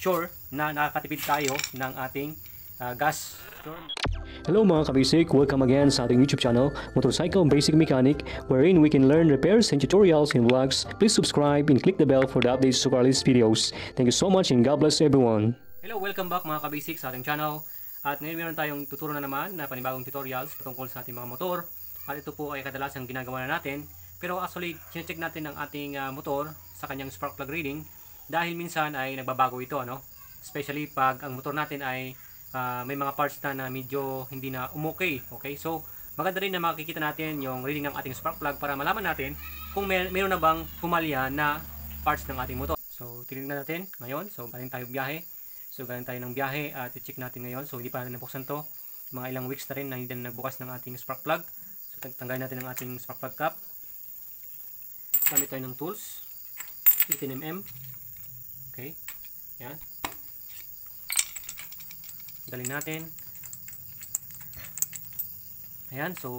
sure na nakakatipid tayo ng ating gas. Hello mga kabisik, welcome again sa ating YouTube channel, Motorcycle Basic Mechanic, wherein we can learn repairs and tutorials and vlogs. Please subscribe and click the bell for the updates to our latest videos. Thank you so much and God bless everyone. Hello, welcome back mga kabisik sa ating channel. At ngayon meron tayong tuturo na naman na panibagong tutorials patungkol sa ating mga motor. At ito po ay kadalasang ginagawa na natin. Pero actually, check natin ang ating motor sa kanyang spark plug reading dahil minsan ay nagbabago ito, ano? Especially pag ang motor natin ay may mga parts na medyo hindi na umokay. Okay? So, maganda rin na makikita natin yung reading ng ating spark plug para malaman natin kung mayroon na bang pumalya na parts ng ating motor. So, tinignan natin ngayon. So, galing tayo biyahe. So, galing tayo ng biyahe at i-check natin ngayon. So, hindi pa natin nabuksan to. Mga ilang weeks na rin na hindi na nagbukas ng ating spark plug. So, tanggalin natin ang ating spark plug cap. Gamit tayo ng tools. 18mm. Okay. Yan. Galing natin. Ayan, so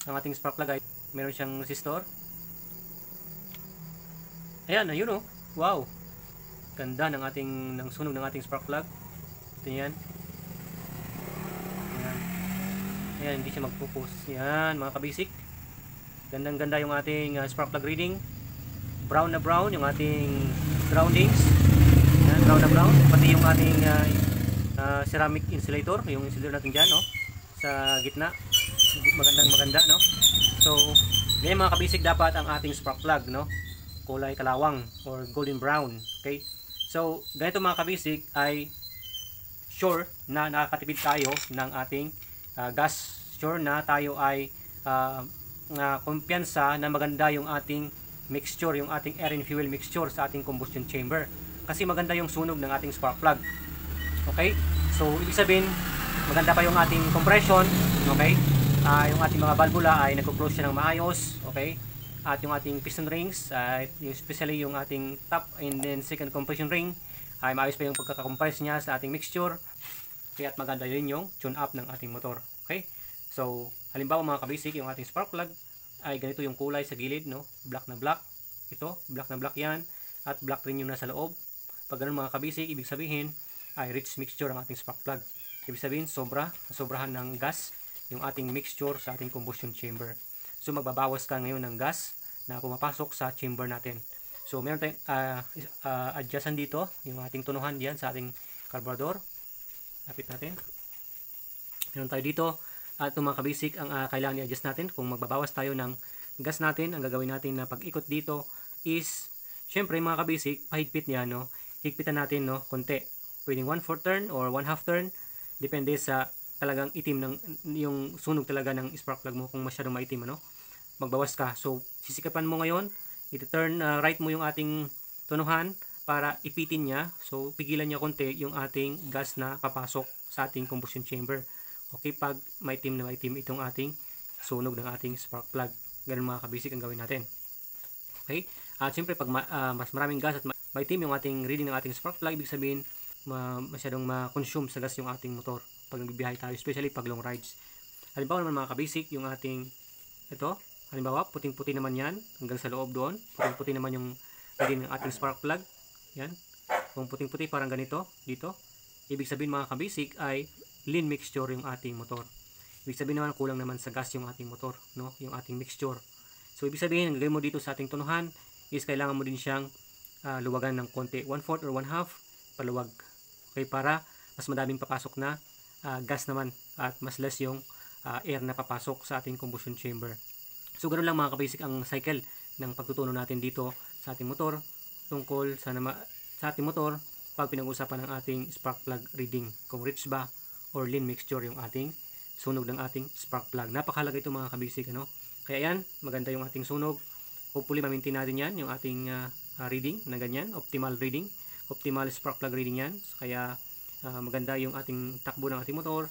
ang ating spark plug ay meron siyang resistor. Ayan, ayun oh. Wow. Ganda ng sunog ng ating spark plug. Ito yan. Ayan. Ayan, hindi siya magpupus. Ayan, mga kabisik. Gandang-ganda yung ating spark plug reading. Brown na brown yung ating groundings. Ayan, brown na brown. Pati yung ating ceramic insulator, yung insulator natin dyan, no? Sa gitna, maganda, no? So, ngayon mga kabisik, dapat ang ating spark plug, no? Kulay kalawang or golden brown, okay? So, ganito mga kabisik ay sure na nakakatipid tayo ng ating gas. Sure na tayo ay kumpiyansa na maganda yung ating mixture, yung ating air and fuel mixture sa ating combustion chamber. Kasi maganda yung sunog ng ating spark plug. Okay? So, ibig sabihin, maganda pa yung ating compression. Okay? Yung ating mga valvula ay nagko-close siya ng maayos. Okay? At yung ating piston rings, especially yung ating top and then second compression ring, ay maayos pa yung pagkaka-compress niya sa ating mixture. Kaya maganda yun yung tune up ng ating motor. Okay? So, halimbawa mga kabisik, yung ating spark plug ay ganito yung kulay sa gilid, no? Black na black. Ito, black na black yan. At black rin yung nasa loob. Pag ganun mga kabisik, ibig sabihin, ay rich mixture ang ating spark plug. Ibig sabihin, sobrahan ng gas yung ating mixture sa ating combustion chamber. So, magbabawas ka ngayon ng gas na pumapasok sa chamber natin. So, meron tayong adjustan dito, yung ating tunuhan diyan sa ating carburetor. Lapit natin. Meron tayo dito. At mga kabisik, ang kailangan i-adjust natin kung magbabawas tayo ng gas natin, ang gagawin natin na pag-ikot dito is, syempre mga kabisik, pahigpit niya, no? Higpitan natin, no? Konti. Pwedeng 1/4 turn or 1/2 turn. Depende sa talagang itim ng yung sunog talaga ng spark plug mo. Kung masyadong maitim, ano, magbawas ka. So, sisikapan mo ngayon. I-turn right mo yung ating tunuhan para ipitin niya. So, pigilan niya konti yung ating gas na papasok sa ating combustion chamber. Okay, pag maitim na maitim itong ating sunog ng ating spark plug. Ganun mga kabisik ang gawin natin. Okay? At siyempre, pag mas maraming gas at maitim yung ating reading ng ating spark plug, ibig sabihin, masyadong ma-consume sa gas yung ating motor pag nagbibiyahe tayo, especially pag long rides. Halimbawa naman mga kabisik, yung ating ito, halimbawa puting-puti naman yan hanggang sa loob doon, puting-puti naman yung reading ng ating spark plug. Yan, kung puting-puti parang ganito dito, ibig sabihin mga kabisik ay lean mixture yung ating motor. Ibig sabihin naman kulang naman sa gas yung ating motor, no, yung ating mixture. So ibig sabihin, ang gawin mo dito sa ating tunuhan is kailangan mo din siyang luwagan ng konti, 1/4 or 1/2 paluwag. Okay, para mas madaming papasok na gas naman at mas less yung air na papasok sa ating combustion chamber. So, ganoon lang mga kabasic ang cycle ng pagtutuno natin dito sa ating motor tungkol sa ating motor pag pinag-usapan ng ating spark plug reading. Kung rich ba or lean mixture yung ating sunog ng ating spark plug. Napakahalaga ito mga kabasic, ano? Kaya yan, maganda yung ating sunog. Hopefully, ma-maintain natin yan, yung ating reading na ganyan, optimal reading. Optimal spark plug reading yan. Kaya maganda yung ating takbo ng ating motor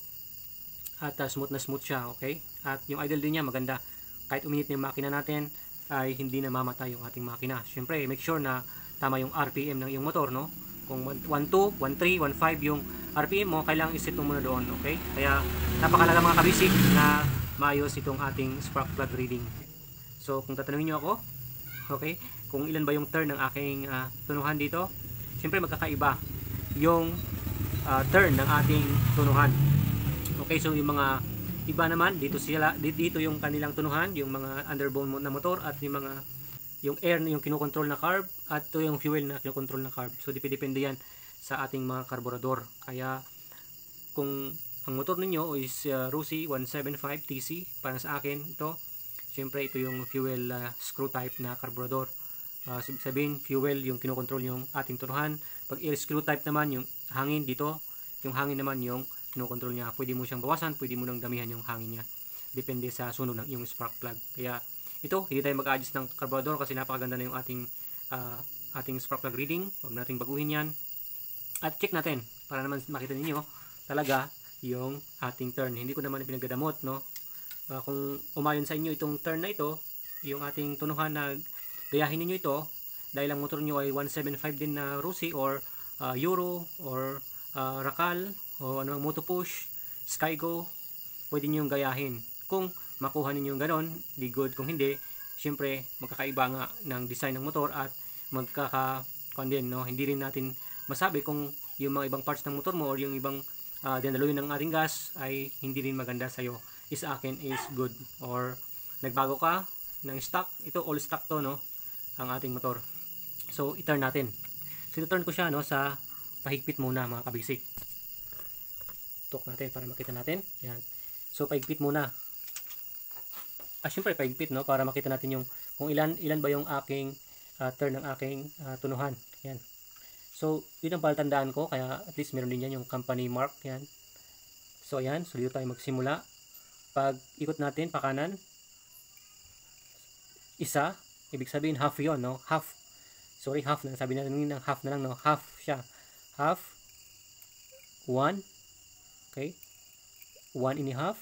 at smooth na smooth siya, okay? At yung idle din niya maganda. Kahit uminit na yung makina natin ay hindi na mamatay yung ating makina. Siyempre, make sure na tama yung RPM ng iyong motor, no? Kung 12, 13, 15 yung RPM mo, kailangan iset mo muna doon, okay? Kaya napakalaga mga kabisik na maayos itong ating spark plug reading. So, kung tatanungin nyo ako, okay, kung ilan ba yung turn ng aking tunuhan dito, siyempre magkakaiba. yung turn ng ating tunuhan. Okay, so yung mga iba naman dito yung kanilang tunuhan, yung mga underbone na motor at yung air yung kinokontrol na carb at ito yung fuel na kinokontrol na carb. So depende yan sa ating mga karburador. Kaya kung ang motor ninyo is Rossi 175 TC, para sa akin ito, syempre ito yung fuel screw type na karburador. Sabihin fuel yung kinokontrol yung ating tunuhan. Pag air screw type naman, yung hangin dito, yung hangin naman yung kinokontrol niya. Pwede mo siyang bawasan, pwede mo nang damihan yung hangin niya. Depende sa sunog ng yung spark plug. Kaya ito, hindi tayo mag-adjust ng carburetor kasi napakaganda na yung ating spark plug reading. Huwag nating baguhin yan. At check natin para naman makita ninyo talaga yung ating turn. Hindi ko naman pinagdadamot, no? Kung umayon sa inyo itong turn na ito, yung ating tunuhan na gayahin ninyo ito, dahil ang motor nyo ay 175 din na Rossi or Euro or Racal o anong Moto Push, Skygo, pwede nyo yung gayahin. Kung makuha ninyo yung ganon, di good. Kung hindi, syempre magkakaiba nga ng design ng motor at no? Hindi rin natin masabi kung yung mga ibang parts ng motor mo or yung ibang dinaluin ng ating gas ay hindi rin maganda sa'yo. Sa akin is good. Or nagbago ka ng stock, ito all stock to, no? Ang ating motor. So i-turn natin. So i-turn ko siya, no, sa pahigpit muna, mga kabisik. Tok natin para makita natin. Yan. So pahigpit muna. Syempre pahigpit, no, para makita natin yung kung ilan ba yung aking turn ng aking tunuhan. Yan. So yun ang palatandaan ko, kaya at least meron din yan yung company mark. Yan. So ayan, so dito tayo magsimula. Pag ikot natin pa kanan, isa, ibig sabihin half yon, no? Half. Sorry, half na. Sabi natin ng half na lang, no? Half siya. Half. 1. Okay. 1 and a half.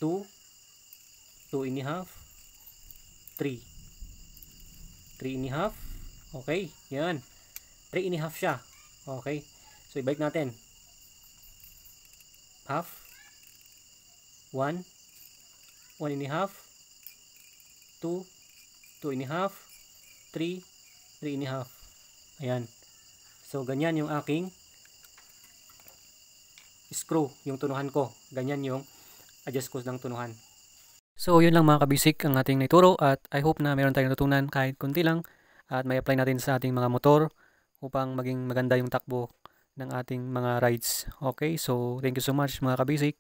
2. 2 and a half. 3. 3 and a half. Okay. Yan. 3 and a half siya. Okay. So, ibalik natin. Half. 1. 1 and a half. 2. 2 and a half. 3. 3 and a half. Ayan. So, ganyan yung aking screw, yung tunuhan ko. Ganyan yung adjust ko ng tunuhan. So, yun lang mga kabisik ang ating naituro at I hope na meron tayong natutunan kahit kunti lang at may apply natin sa ating mga motor upang maging maganda yung takbo ng ating mga rides. Okay, so thank you so much mga kabisik.